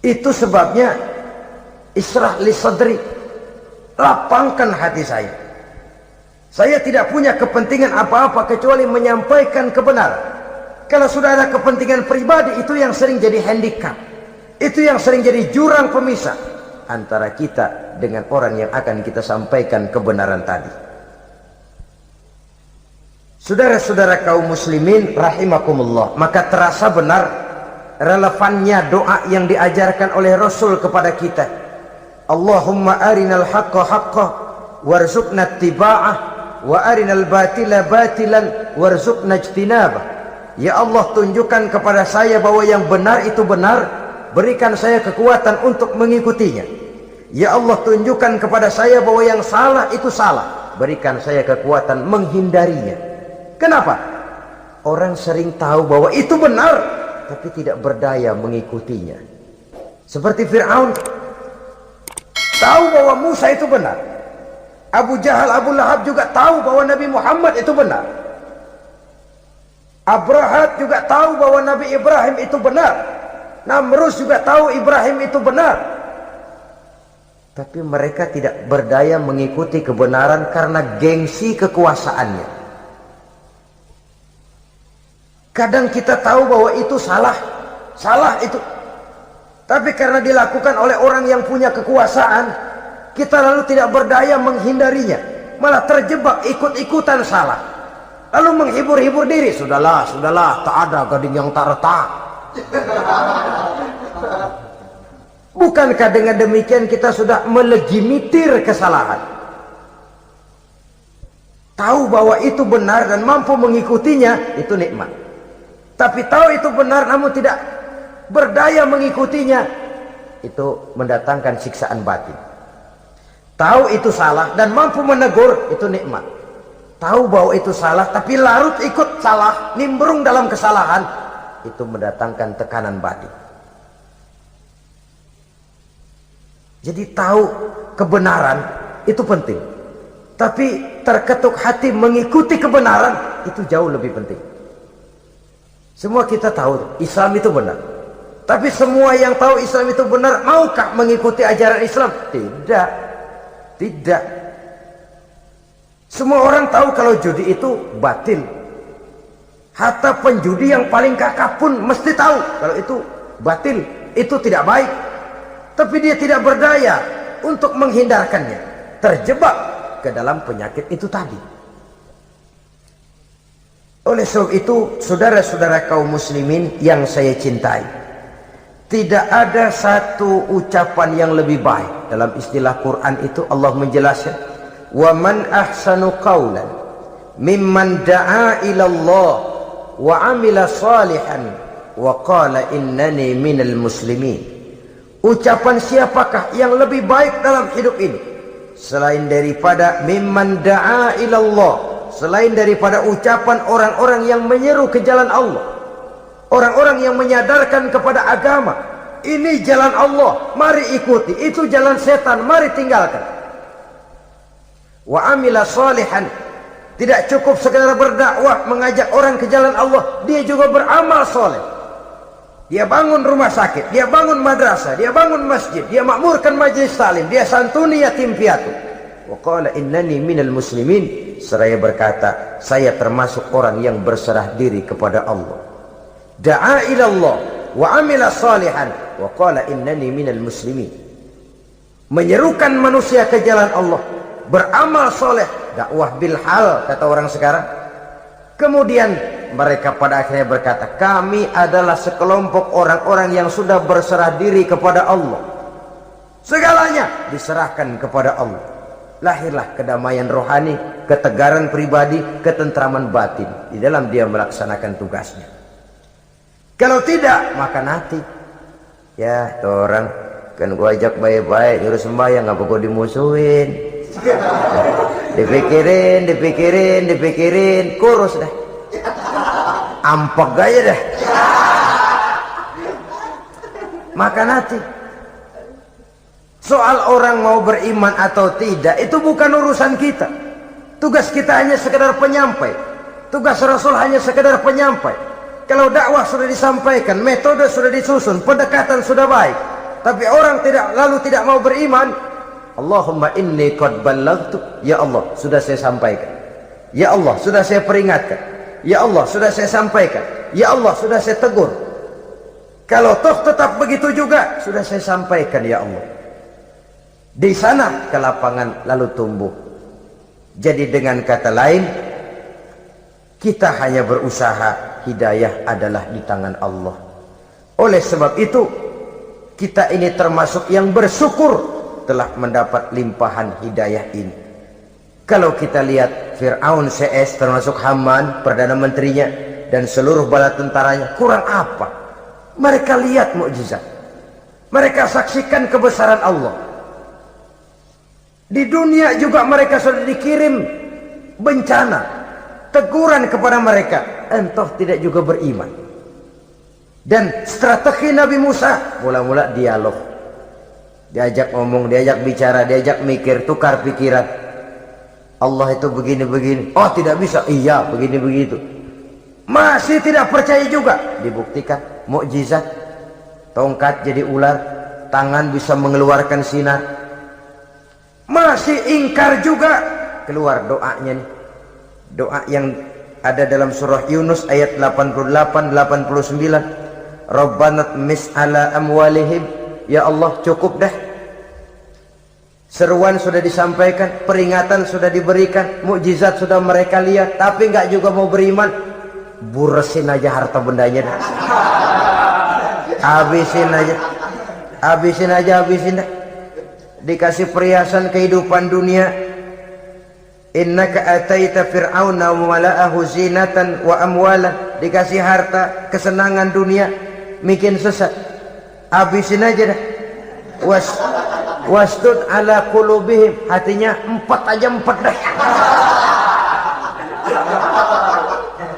Itu sebabnya Ishrah li sadri, lapangkan hati saya. Saya tidak punya kepentingan apa-apa kecuali menyampaikan kebenaran. Kalau sudah ada kepentingan pribadi, itu yang sering jadi handicap, itu yang sering jadi jurang pemisah antara kita dengan orang yang akan kita sampaikan kebenaran tadi. Saudara-saudara kaum muslimin rahimakumullah, maka terasa benar relevannya doa yang diajarkan oleh Rasul kepada kita. Allahumma arinal haqqa haqqa warzuqna ittiba'ah wa arinal batila batilan warzuqna ijtinabah. Ya Allah, tunjukkan kepada saya bahwa yang benar itu benar, berikan saya kekuatan untuk mengikutinya. Ya Allah, tunjukkan kepada saya bahwa yang salah itu salah, berikan saya kekuatan menghindarinya. Kenapa? Orang sering tahu bahwa itu benar, tapi tidak berdaya mengikutinya. Seperti Fir'aun, tahu bahwa Musa itu benar. Abu Jahal, Abu Lahab juga tahu bahwa Nabi Muhammad itu benar. Abrahat juga tahu bahwa Nabi Ibrahim itu benar. Namrus juga tahu Ibrahim itu benar. Tapi mereka tidak berdaya mengikuti kebenaran karena gengsi kekuasaannya. Kadang kita tahu bahwa itu salah, salah itu. Tapi karena dilakukan oleh orang yang punya kekuasaan, kita lalu tidak berdaya menghindarinya, malah terjebak ikut-ikutan salah. Lalu menghibur-hibur diri, sudahlah, tak ada gading yang tak retak. Bukankah dengan demikian kita sudah melegimitir kesalahan? Tahu bahwa itu benar dan mampu mengikutinya, itu nikmat. Tapi tahu itu benar namun tidak berdaya mengikutinya, itu mendatangkan siksaan batin. Tahu itu salah dan mampu menegur, itu nikmat. Tahu bahwa itu salah tapi larut ikut salah, nimbrung dalam kesalahan, itu mendatangkan tekanan batin. Jadi tahu kebenaran itu penting, tapi terketuk hati mengikuti kebenaran itu jauh lebih penting. Semua kita tahu Islam itu benar, tapi semua yang tahu Islam itu benar maukah mengikuti ajaran Islam? Tidak, tidak. Semua orang tahu kalau judi itu batil. Hatta penjudi yang paling kakap pun mesti tahu kalau itu batil, itu tidak baik. Tapi dia tidak berdaya untuk menghindarkannya, terjebak ke dalam penyakit itu tadi. Oleh sebab itu, saudara-saudara kaum muslimin yang saya cintai, tidak ada satu ucapan yang lebih baik. Dalam istilah Quran itu Allah menjelaskan, wa man ahsanu qawlan mimman da'a ila Allah wa amila salihan wa qala innani minal muslimin. Ucapan siapakah yang lebih baik dalam hidup ini selain daripada mimman da'a ila Allah, selain daripada ucapan orang-orang yang menyeru ke jalan Allah, orang-orang yang menyadarkan kepada agama, ini jalan Allah, mari ikuti, itu jalan setan, mari tinggalkan. Wa amila salihan, tidak cukup sekedar berdakwah mengajak orang ke jalan Allah, dia juga beramal soleh. Dia bangun rumah sakit, dia bangun madrasah, dia bangun masjid, dia makmurkan majlis salim, dia santuni yatim piatu. Wa qala innani minal muslimin, seraya berkata, saya termasuk orang yang berserah diri kepada Allah. Da'a ila Allah wa amila salihan wa qala innani minal muslimin. Menyerukan manusia ke jalan Allah, beramal soleh, dakwah bil hal kata orang sekarang. Kemudian mereka pada akhirnya berkata, kami adalah sekelompok orang-orang yang sudah berserah diri kepada Allah. Segalanya diserahkan kepada Allah. Lahirlah kedamaian rohani, ketegaran pribadi, ketentraman batin di dalam dia melaksanakan tugasnya. Kalau tidak, maka nanti ya tuh orang kan gua ajak baik-baik nyuruh sembahyang, apa gua dimusuhin. Dipikirin, kurus dah, ampek aja dah. Maka nanti soal orang mau beriman atau tidak itu bukan urusan kita. Tugas kita hanya sekedar penyampai. Tugas Rasul hanya sekedar penyampai. Kalau dakwah sudah disampaikan, metode sudah disusun, pendekatan sudah baik, tapi orang tidak mau beriman. Allahumma inni qad ballaghtu. Ya Allah, sudah saya sampaikan. Ya Allah, sudah saya peringatkan. Ya Allah, sudah saya sampaikan. Ya Allah, sudah saya tegur. Kalau toh tetap begitu juga, sudah saya sampaikan ya Allah. Di sana kelapangan lalu tumbuh. Jadi dengan kata lain, kita hanya berusaha, hidayah adalah di tangan Allah. Oleh sebab itu, kita ini termasuk yang bersyukur telah mendapat limpahan hidayah ini. Kalau kita lihat Fir'aun CS termasuk Haman, Perdana Menterinya, dan seluruh bala tentaranya, kurang apa? Mereka lihat mukjizat. Mereka saksikan kebesaran Allah. Di dunia juga mereka sudah dikirim bencana, teguran kepada mereka, entah tidak juga beriman. Dan strategi Nabi Musa mula-mula dialog, diajak ngomong, diajak bicara, diajak mikir, tukar pikiran. Allah itu begini-begini, oh tidak bisa, iya begini-begitu. Masih tidak percaya juga, dibuktikan mukjizat, tongkat jadi ular, tangan bisa mengeluarkan sinar. Masih ingkar juga, keluar doanya nih, doa yang ada dalam surah Yunus ayat 88-89. Rabbana tmis ala amwalihim. Ya Allah, cukup dah. Seruan sudah disampaikan, peringatan sudah diberikan, mukjizat sudah mereka lihat, tapi nggak juga mau beriman. Buresin aja harta bendanya dah. Habisin aja, habisin aja, habisin dah. Dikasih perhiasan kehidupan dunia. Innaka ataita fir'auna wa mala'ahu zinatan wa amwalan. Dikasih harta, kesenangan dunia, bikin sesat. Habisin aja dah. Wastud ala qulubihim, hatinya 4 dah.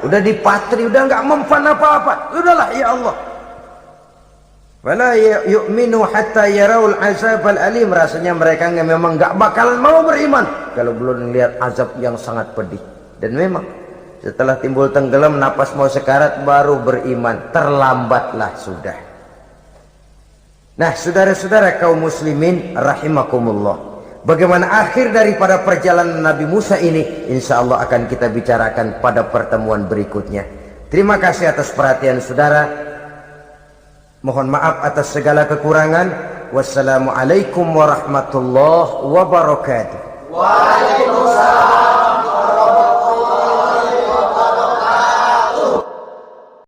Udah dipatri, udah nggak mempan apa-apa. Udahlah ya Allah. Wala yu'minu hatta yaraul azabal alim. Rasanya mereka memang nggak bakalan mau beriman kalau belum melihat azab yang sangat pedih. Dan memang setelah timbul tenggelam, napas mau sekarat, baru beriman. Terlambatlah sudah. Nah, saudara-saudara kaum muslimin rahimakumullah, bagaimana akhir daripada perjalanan Nabi Musa ini, insya Allah akan kita bicarakan pada pertemuan berikutnya. Terima kasih atas perhatian saudara. Mohon maaf atas segala kekurangan. Wassalamualaikum warahmatullahi wabarakatuh. Waalaikumsalam.